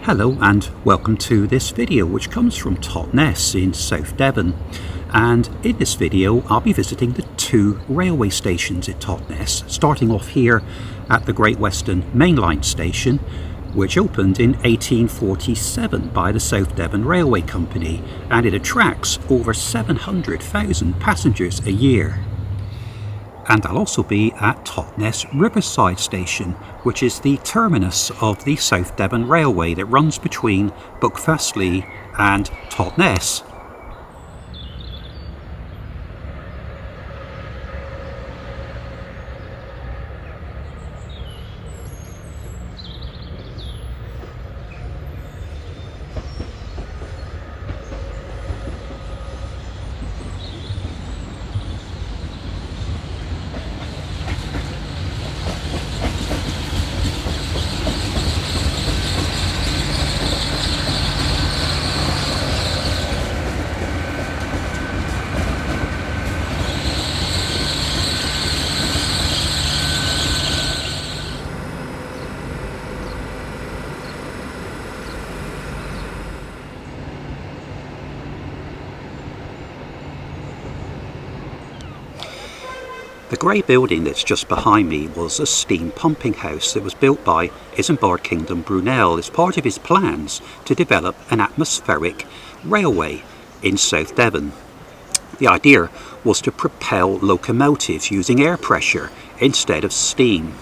Hello and welcome to this video, which comes from Totnes in South Devon. And in this video I'll be visiting the two railway stations at Totnes, starting off here at the Great Western mainline station, which opened in 1847 by the South Devon Railway Company, and it attracts over 700,000 passengers a year. And I'll also be at Totnes Riverside Station, which is the terminus of the South Devon Railway that runs between Buckfastleigh and Totnes. The grey building that's just behind me was a steam pumping house that was built by Isambard Kingdom Brunel as part of his plans to develop an atmospheric railway in South Devon. The idea was to propel locomotives using air pressure instead of steam.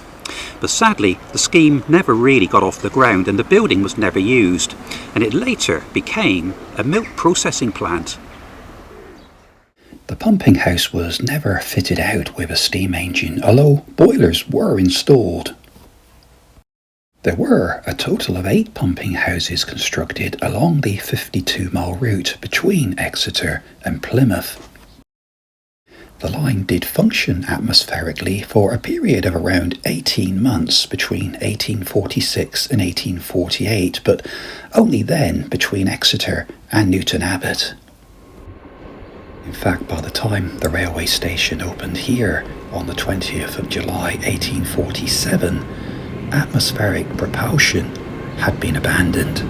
But sadly, the scheme never really got off the ground and the building was never used, and it later became a milk processing plant. The pumping house was never fitted out with a steam engine, although boilers were installed. There were a total of 8 pumping houses constructed along the 52-mile route between Exeter and Plymouth. The line did function atmospherically for a period of around 18 months between 1846 and 1848, but only then between Exeter and Newton Abbot. In fact, by the time the railway station opened here on the 20th of July 1847, atmospheric propulsion had been abandoned.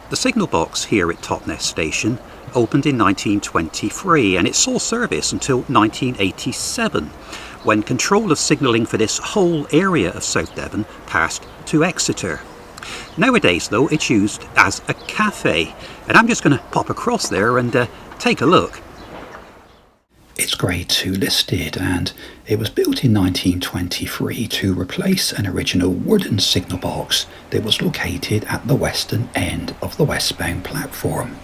The signal box here at Totnes Station opened in 1923 and it saw service until 1987, when control of signalling for this whole area of South Devon passed to Exeter. Nowadays though, it's used as a cafe, and I'm just going to pop across there and take a look. It's Grade 2 listed, and it was built in 1923 to replace an original wooden signal box that was located at the western end of the westbound platform.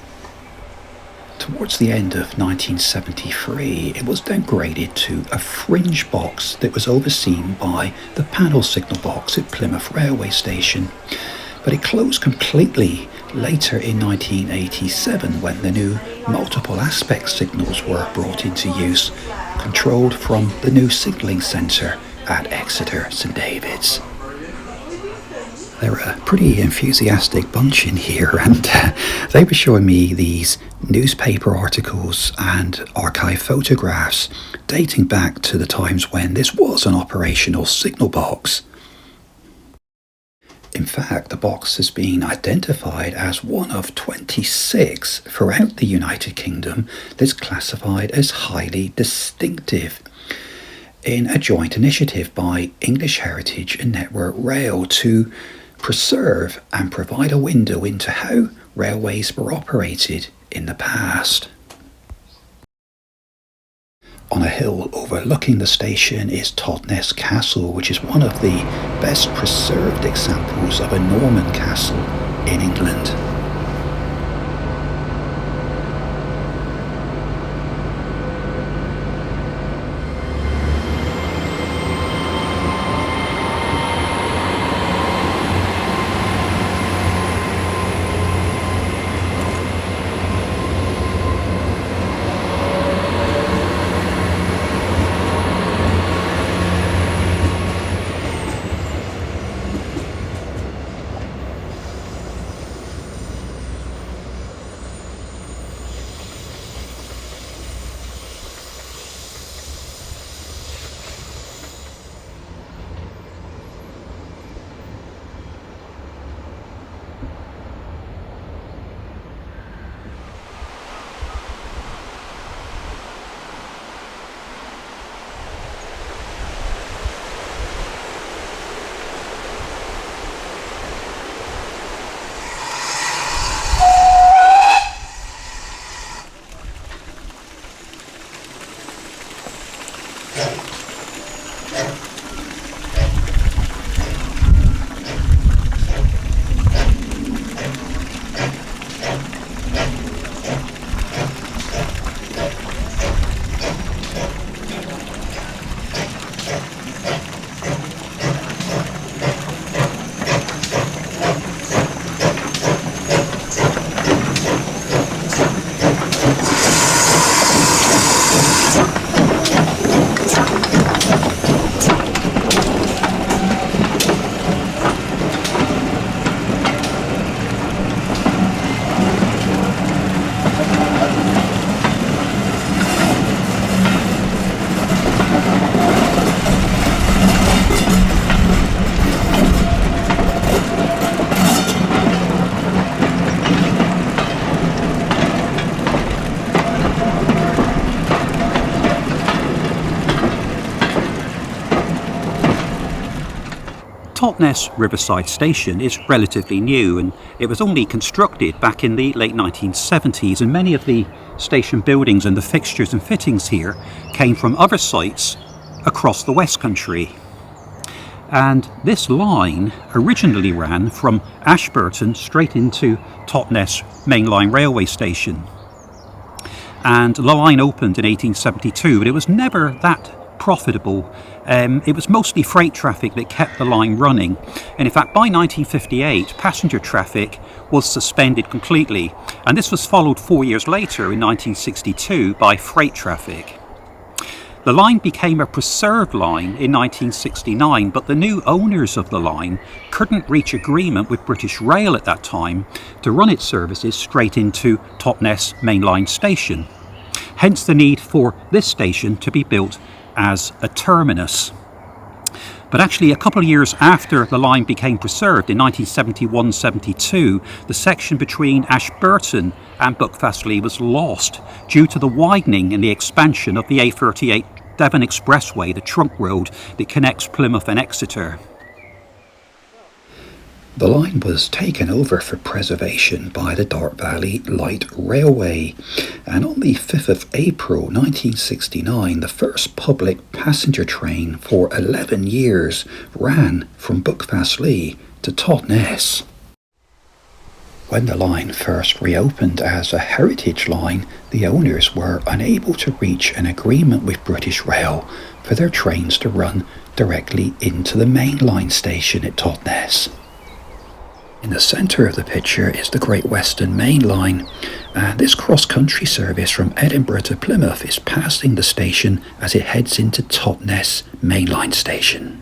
Towards the end of 1973, it was downgraded to a fringe box that was overseen by the panel signal box at Plymouth Railway Station, but it closed completely later in 1987 when the new multiple aspect signals were brought into use, controlled from the new signalling centre at Exeter St David's. They're a pretty enthusiastic bunch in here, and they were showing me these newspaper articles and archive photographs dating back to the times when this was an operational signal box. In fact, the box has been identified as one of 26 throughout the United Kingdom that's classified as highly distinctive, in a joint initiative by English Heritage and Network Rail to preserve and provide a window into how railways were operated in the past. On a hill overlooking the station is Totnes Castle, which is one of the best preserved examples of a Norman castle in England. Totnes Riverside Station is relatively new, and it was only constructed back in the late 1970s, and many of the station buildings and the fixtures and fittings here came from other sites across the West Country. And this line originally ran from Ashburton straight into Totnes mainline railway station. And the line opened in 1872, but it was never that profitable. It was mostly freight traffic that kept the line running, and in fact by 1958 passenger traffic was suspended completely, and this was followed 4 years later in 1962 by freight traffic. The line became a preserved line in 1969, but the new owners of the line couldn't reach agreement with British Rail at that time to run its services straight into Totnes mainline station, hence the need for this station to be built as a terminus. But actually a couple of years after the line became preserved in 1971-72, the section between Ashburton and Buckfastleigh was lost due to the widening and the expansion of the A38 Devon Expressway, the trunk road that connects Plymouth and Exeter. The line was taken over for preservation by the Dart Valley Light Railway, and on the 5th of April 1969 the first public passenger train for 11 years ran from Buckfastleigh to Totnes. When the line first reopened as a heritage line, the owners were unable to reach an agreement with British Rail for their trains to run directly into the mainline station at Totnes. In the centre of the picture is the Great Western Main Line, and this cross-country service from Edinburgh to Plymouth is passing the station as it heads into Totnes Mainline Station.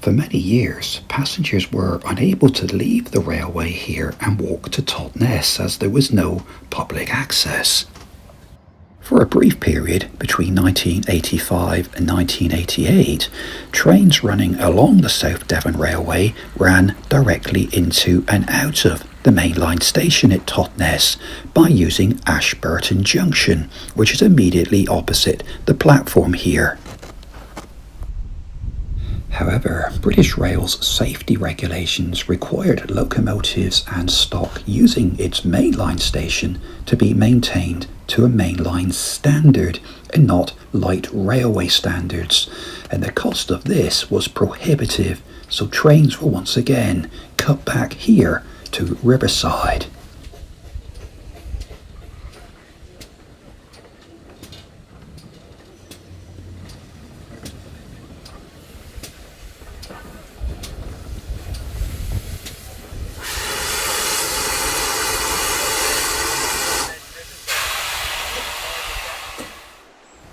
For many years, passengers were unable to leave the railway here and walk to Totnes as there was no public access. For a brief period between 1985 and 1988, trains running along the South Devon Railway ran directly into and out of the mainline station at Totnes by using Ashburton Junction, which is immediately opposite the platform here. However, British Rail's safety regulations required locomotives and stock using its mainline station to be maintained to a mainline standard and not light railway standards, and the cost of this was prohibitive, so trains were once again cut back here to Riverside.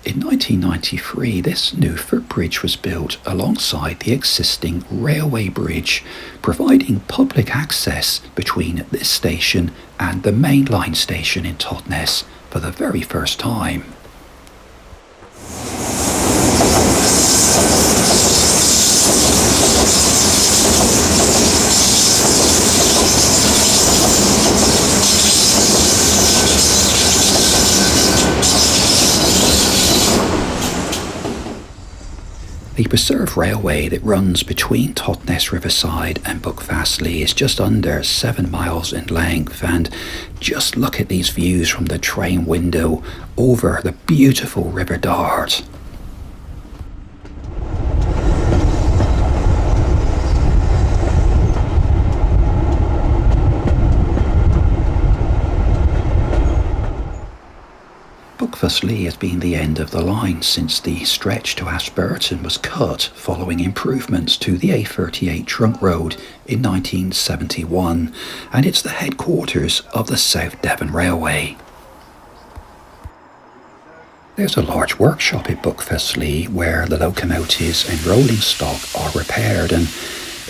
In 1993, this new footbridge was built alongside the existing railway bridge, providing public access between this station and the mainline station in Totnes for the very first time. The preserved railway that runs between Totnes Riverside and Buckfastleigh is just under 7 miles in length, and just look at these views from the train window over the beautiful River Dart. Buckfastleigh has been the end of the line since the stretch to Ashburton was cut following improvements to the A38 trunk road in 1971, and it's the headquarters of the South Devon Railway. There's a large workshop at Buckfastleigh where the locomotives and rolling stock are repaired, and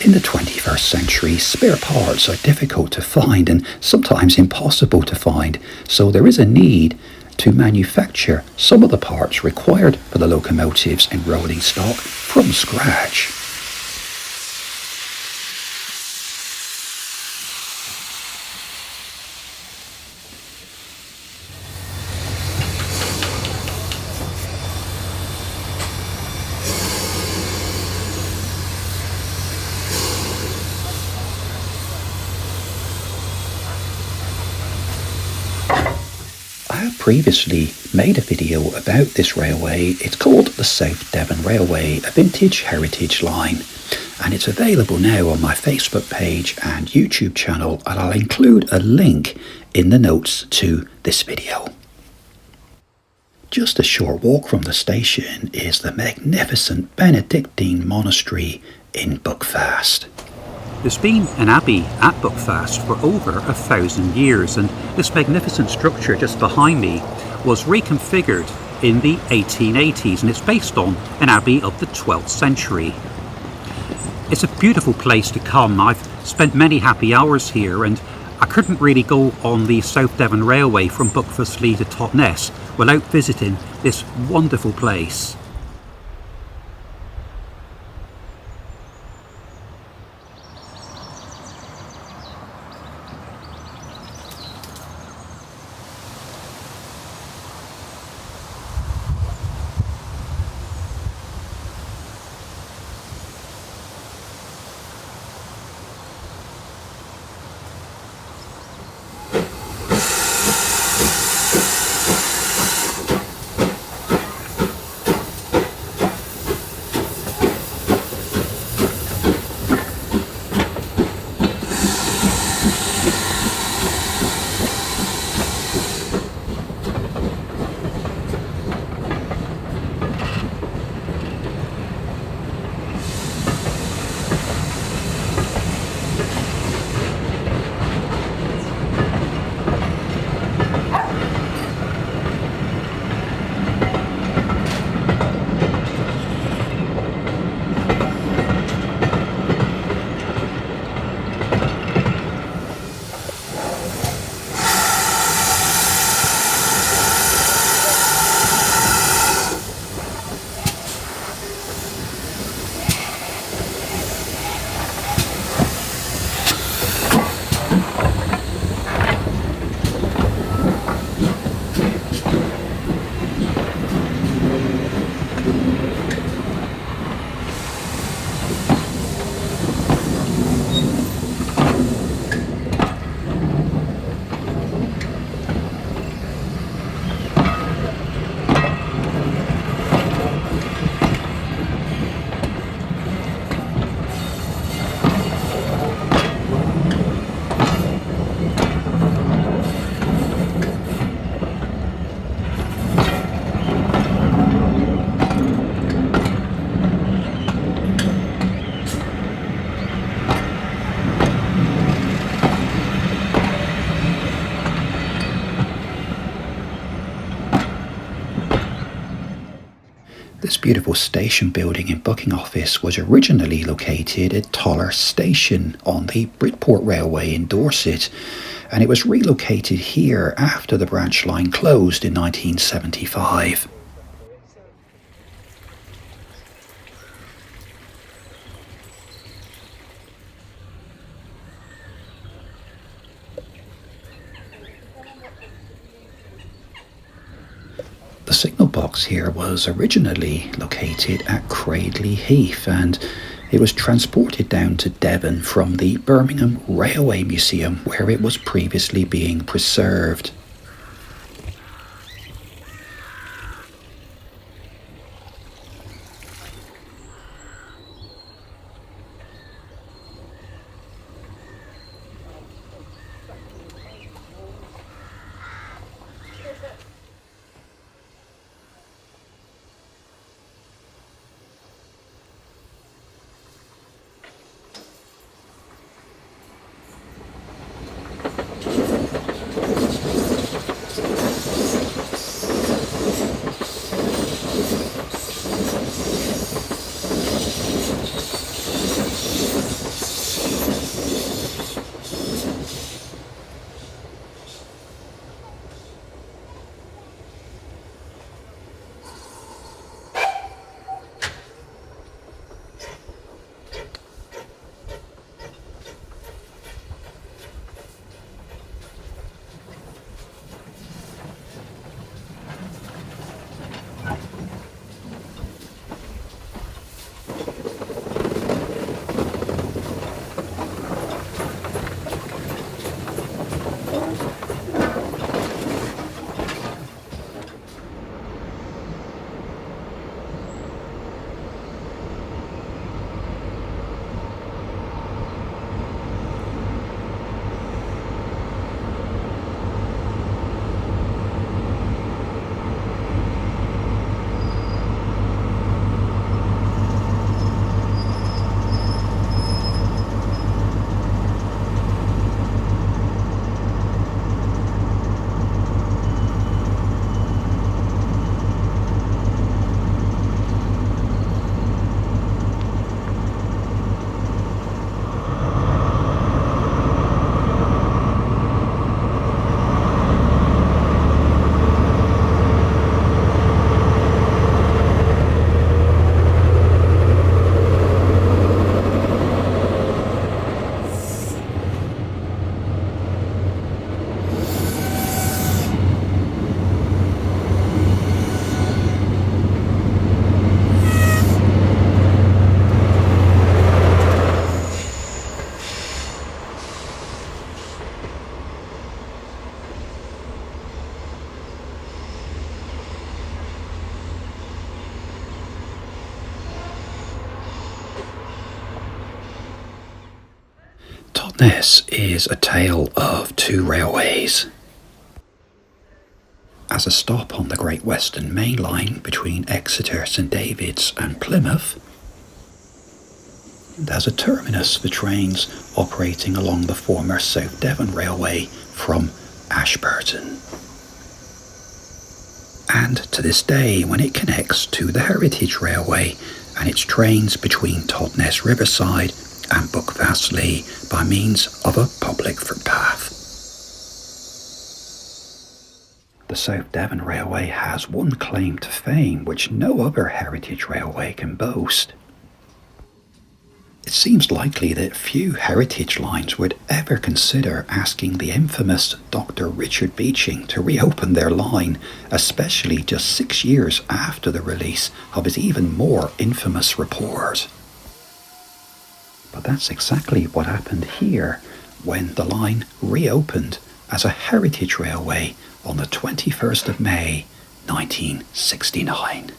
in the 21st century, spare parts are difficult to find and sometimes impossible to find, so there is a need to manufacture some of the parts required for the locomotives and rolling stock from scratch. I have previously made a video about this railway. It's called the South Devon Railway, a vintage heritage line, and it's available now on my Facebook page and YouTube channel, and I'll include a link in the notes to this video. Just a short walk from the station is the magnificent Benedictine monastery in Buckfast. There's been an abbey at Buckfast for over 1,000 years, and this magnificent structure just behind me was reconfigured in the 1880s, and it's based on an abbey of the 12th century. It's a beautiful place to come. I've spent many happy hours here, and I couldn't really go on the South Devon Railway from Buckfastleigh to Totnes without visiting this wonderful place. This beautiful station building and booking office was originally located at Totnes Station on the Bridport Railway in Dorset, and it was relocated here after the branch line closed in 1975. The signal box box here was originally located at Cradley Heath, and it was transported down to Devon from the Birmingham Railway Museum, where it was previously being preserved. Totnes is a tale of two railways. As a stop on the Great Western Main Line between Exeter, St David's and Plymouth, and as a terminus for trains operating along the former South Devon Railway from Ashburton. And to this day, when it connects to the Heritage Railway and its trains between Totnes Riverside and Buckfastleigh by means of a public footpath. The South Devon Railway has one claim to fame which no other heritage railway can boast. It seems likely that few heritage lines would ever consider asking the infamous Dr. Richard Beeching to reopen their line, especially just 6 years after the release of his even more infamous report. But that's exactly what happened here when the line reopened as a heritage railway on the 21st of May, 1969.